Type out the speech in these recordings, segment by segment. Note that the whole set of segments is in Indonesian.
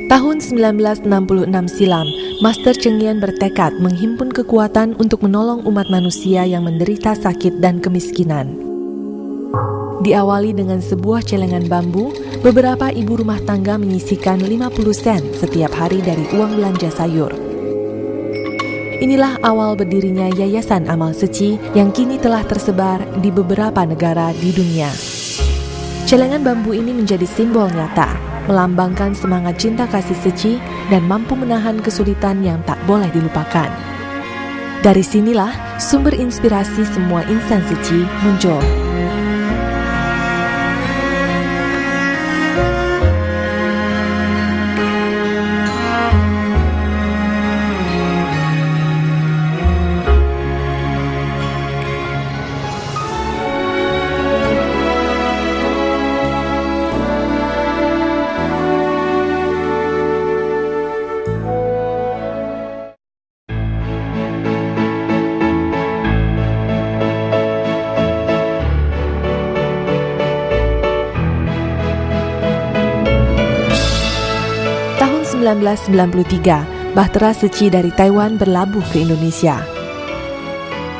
Tahun 1966 silam, Master Cheng Yen bertekad menghimpun kekuatan untuk menolong umat manusia yang menderita sakit dan kemiskinan. Diawali dengan sebuah celengan bambu, beberapa ibu rumah tangga menyisihkan 50 sen setiap hari dari uang belanja sayur. Inilah awal berdirinya Yayasan Amal Seci yang kini telah tersebar di beberapa negara di dunia. Celengan bambu ini menjadi simbol nyata, melambangkan semangat cinta kasih Seci dan mampu menahan kesulitan yang tak boleh dilupakan. Dari sinilah sumber inspirasi semua insan Seci muncul. Tahun 1993, Bahtera Seci dari Taiwan berlabuh ke Indonesia.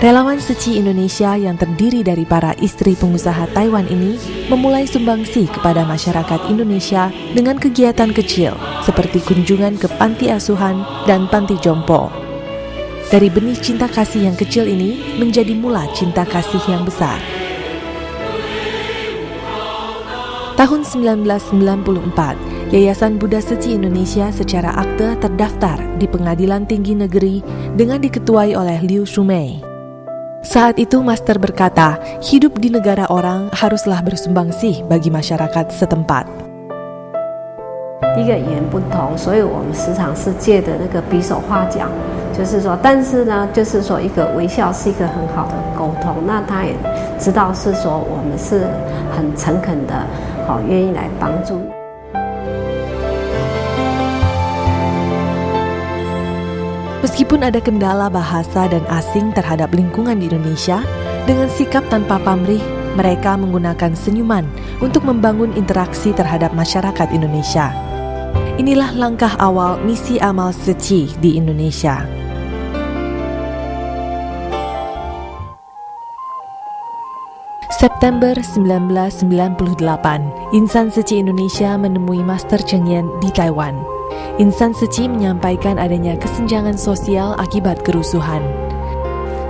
Relawan Seci Indonesia yang terdiri dari para istri pengusaha Taiwan ini memulai sumbangsi kepada masyarakat Indonesia dengan kegiatan kecil seperti kunjungan ke panti asuhan dan panti jompo. Dari benih cinta kasih yang kecil ini menjadi mula cinta kasih yang besar. Tahun 1994, Yayasan Buddha Seci Indonesia secara akte terdaftar di Pengadilan Tinggi Negeri dengan diketuai oleh Liu Shumei. Saat itu Master berkata, hidup di negara orang haruslah bersumbangsih bagi masyarakat setempat. 第一个语言不同，所以我们时常是借的那个比手画脚，就是说，但是呢，就是说一个微笑是一个很好的沟通。那他也知道是说我们是很诚恳的，好愿意来帮助。 Meskipun ada kendala bahasa dan asing terhadap lingkungan di Indonesia, dengan sikap tanpa pamrih, mereka menggunakan senyuman untuk membangun interaksi terhadap masyarakat Indonesia. Inilah langkah awal misi Amal Seci di Indonesia. September 1998, Insan Seci Indonesia menemui Master Cheng Yen di Taiwan. Insan Seci menyampaikan adanya kesenjangan sosial akibat kerusuhan.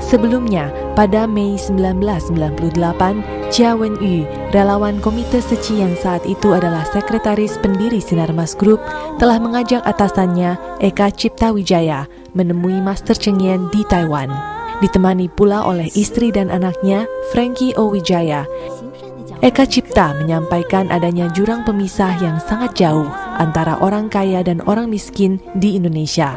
Sebelumnya, pada Mei 1998, Chia Wen-yu, relawan Komite Seci yang saat itu adalah sekretaris pendiri Sinarmas Group, telah mengajak atasannya, Eka Cipta Wijaya, menemui Master Cheng Yen di Taiwan. Ditemani pula oleh istri dan anaknya, Frankie O. Wijaya. Eka Cipta menyampaikan adanya jurang pemisah yang sangat jauh antara orang kaya dan orang miskin di Indonesia.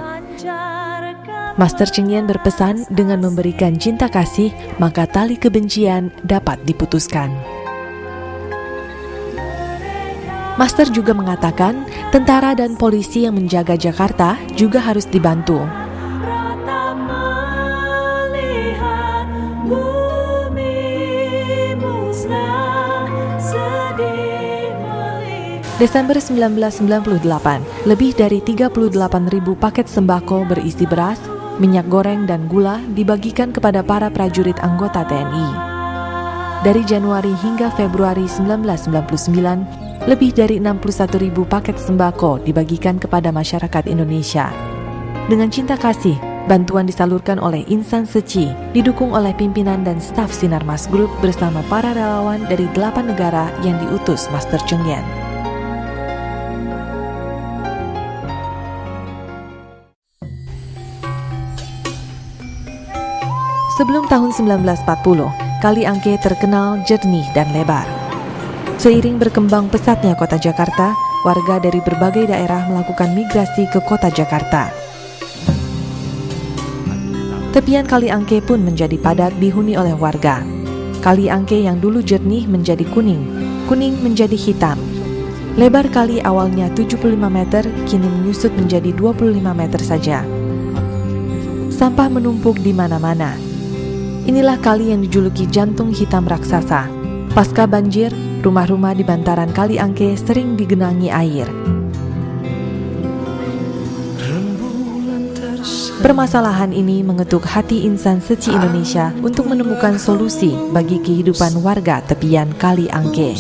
Master Cheng Yen berpesan dengan memberikan cinta kasih, maka tali kebencian dapat diputuskan. Master juga mengatakan, tentara dan polisi yang menjaga Jakarta juga harus dibantu. Desember 1998, lebih dari 38.000 paket sembako berisi beras, minyak goreng, dan gula dibagikan kepada para prajurit anggota TNI. Dari Januari hingga Februari 1999, lebih dari 61.000 paket sembako dibagikan kepada masyarakat Indonesia. Dengan cinta kasih, bantuan disalurkan oleh Insan Seci, didukung oleh pimpinan dan staf Sinarmas Group bersama para relawan dari 8 negara yang diutus Master Cheng Yen. Sebelum tahun 1940, Kali Angke terkenal jernih dan lebar. Seiring berkembang pesatnya kota Jakarta, warga dari berbagai daerah melakukan migrasi ke kota Jakarta. Tepian Kali Angke pun menjadi padat dihuni oleh warga. Kali Angke yang dulu jernih menjadi kuning, kuning menjadi hitam. Lebar kali awalnya 75 meter, kini menyusut menjadi 25 meter saja. Sampah menumpuk di mana-mana. Inilah kali yang dijuluki jantung hitam raksasa. Pasca banjir, rumah-rumah di bantaran Kali Angke sering digenangi air. Permasalahan ini mengetuk hati insan Seci Indonesia untuk menemukan solusi bagi kehidupan warga tepian Kali Angke.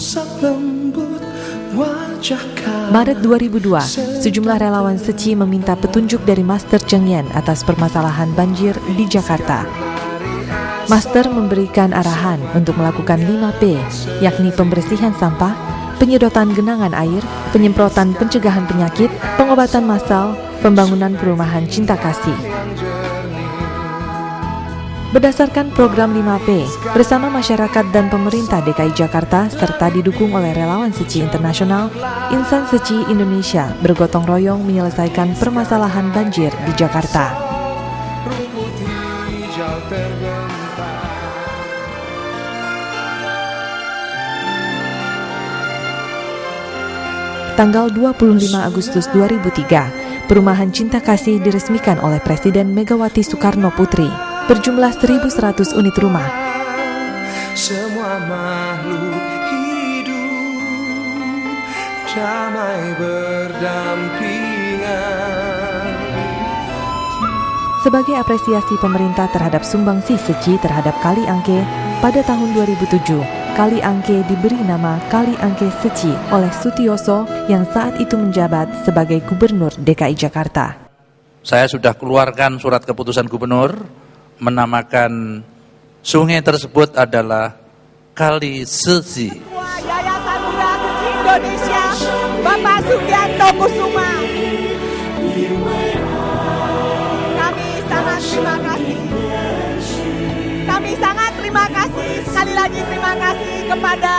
Maret 2002, sejumlah relawan Seci meminta petunjuk dari Master Cheng Yen atas permasalahan banjir di Jakarta. Master memberikan arahan untuk melakukan 5P, yakni pembersihan sampah, penyedotan genangan air, penyemprotan pencegahan penyakit, pengobatan massal, pembangunan perumahan cinta kasih. Berdasarkan program 5P, bersama masyarakat dan pemerintah DKI Jakarta serta didukung oleh relawan Seci Internasional, insan Seci Indonesia bergotong royong menyelesaikan permasalahan banjir di Jakarta. Tanggal 25 Agustus 2003, Perumahan Cinta Kasih diresmikan oleh Presiden Megawati Soekarno Putri, berjumlah 1.100 unit rumah. Semua makhluk hidup damai berdampingan. Sebagai apresiasi pemerintah terhadap sumbangsi Seci terhadap Kali Angke, pada tahun 2007, Kali Angke diberi nama Kali Angke Seci oleh Sutioso yang saat itu menjabat sebagai Gubernur DKI Jakarta. Saya sudah keluarkan surat keputusan Gubernur menamakan sungai tersebut adalah Kali Seci. Yayasan Muda Seci Indonesia, Bapak Sugianto Kusuma. Kami sangat terima kasih. Kami sangat terima kasih, sekali lagi terima kasih kepada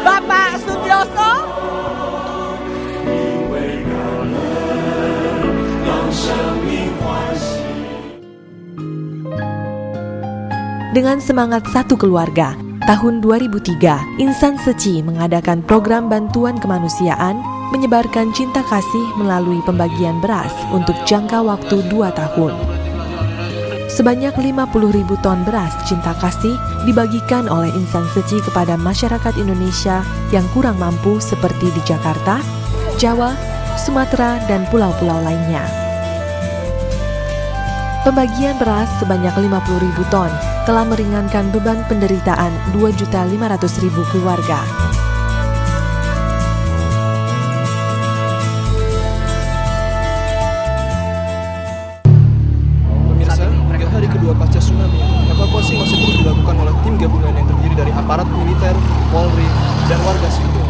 Bapak Sutioso. Dengan semangat satu keluarga, tahun 2003, Insan Seci mengadakan program bantuan kemanusiaan menyebarkan cinta kasih melalui pembagian beras untuk jangka waktu 2 tahun. Sebanyak 50.000 ton beras cinta kasih dibagikan oleh Insan Seci kepada masyarakat Indonesia yang kurang mampu seperti di Jakarta, Jawa, Sumatera, dan pulau-pulau lainnya. Pembagian beras sebanyak 50.000 ton telah meringankan beban penderitaan 2.500.000 keluarga. Pemirsa, hingga hari kedua pasca tsunami, evakuasi masih terus dilakukan oleh tim gabungan yang terdiri dari aparat militer, Polri, dan warga sipil.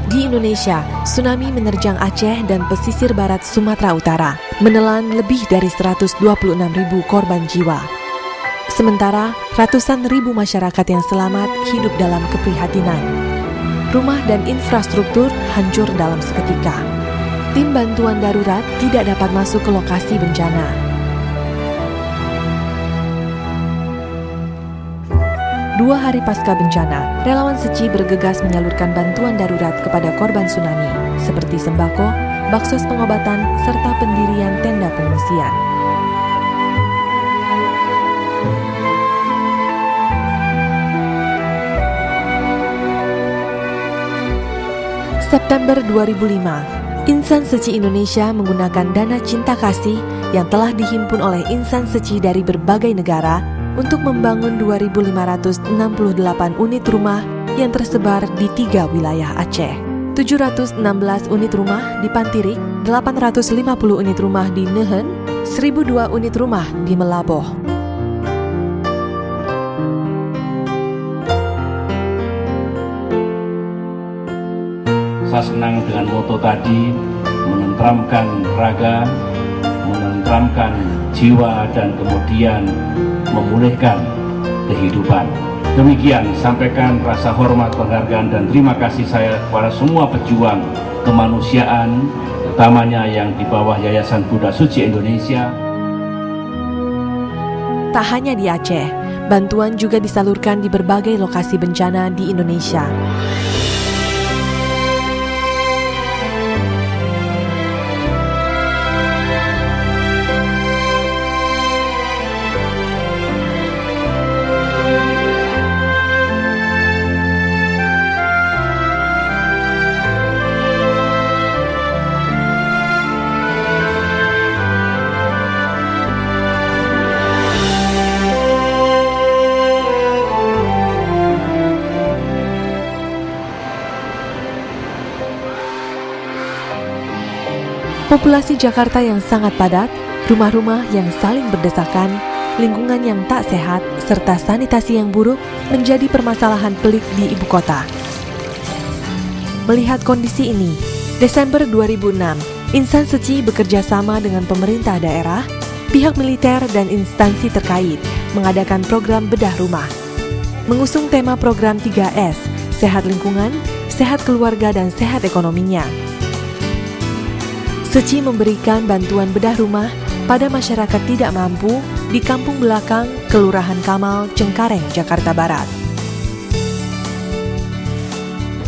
Di Indonesia, tsunami menerjang Aceh dan pesisir barat Sumatera Utara, menelan lebih dari 126.000 korban jiwa. Sementara, ratusan ribu masyarakat yang selamat hidup dalam keprihatinan. Rumah dan infrastruktur hancur dalam seketika. Tim bantuan darurat tidak dapat masuk ke lokasi bencana. 2 hari pasca bencana, relawan Seci bergegas menyalurkan bantuan darurat kepada korban tsunami, seperti sembako, baksos pengobatan, serta pendirian tenda pengungsian. September 2005, Insan Seci Indonesia menggunakan dana cinta kasih yang telah dihimpun oleh Insan Seci dari berbagai negara untuk membangun 2.568 unit rumah yang tersebar di 3 wilayah Aceh. 716 unit rumah di Pantirik, 850 unit rumah di Nehen, 1.002 unit rumah di Melaboh. Saya senang dengan moto tadi, menenteramkan raga, menenteramkan jiwa, dan kemudian memulihkan kehidupan. Demikian sampaikan rasa hormat, penghargaan, dan terima kasih saya kepada semua pejuang kemanusiaan, utamanya yang di bawah Yayasan Buddha Suci Indonesia. Tak hanya di Aceh, bantuan juga disalurkan di berbagai lokasi bencana di Indonesia. Populasi Jakarta yang sangat padat, rumah-rumah yang saling berdesakan, lingkungan yang tak sehat, serta sanitasi yang buruk menjadi permasalahan pelik di ibu kota. Melihat kondisi ini, Desember 2006, Insan Seci bekerja sama dengan pemerintah daerah, pihak militer dan instansi terkait mengadakan program bedah rumah. Mengusung tema program 3S, sehat lingkungan, sehat keluarga, dan sehat ekonominya. Seci memberikan bantuan bedah rumah pada masyarakat tidak mampu di Kampung Belakang, Kelurahan Kamal, Cengkareng, Jakarta Barat.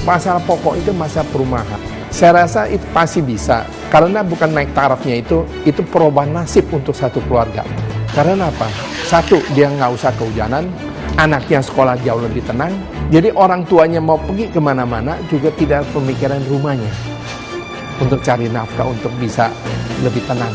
Masalah pokok itu masalah perumahan. Saya rasa itu pasti bisa, karena bukan naik tarafnya itu perubahan nasib untuk satu keluarga. Karena apa? Satu, dia nggak usah kehujanan, anaknya sekolah jauh lebih tenang, jadi orang tuanya mau pergi kemana-mana juga tidak pemikiran rumahnya untuk cari nafkah untuk bisa lebih tenang.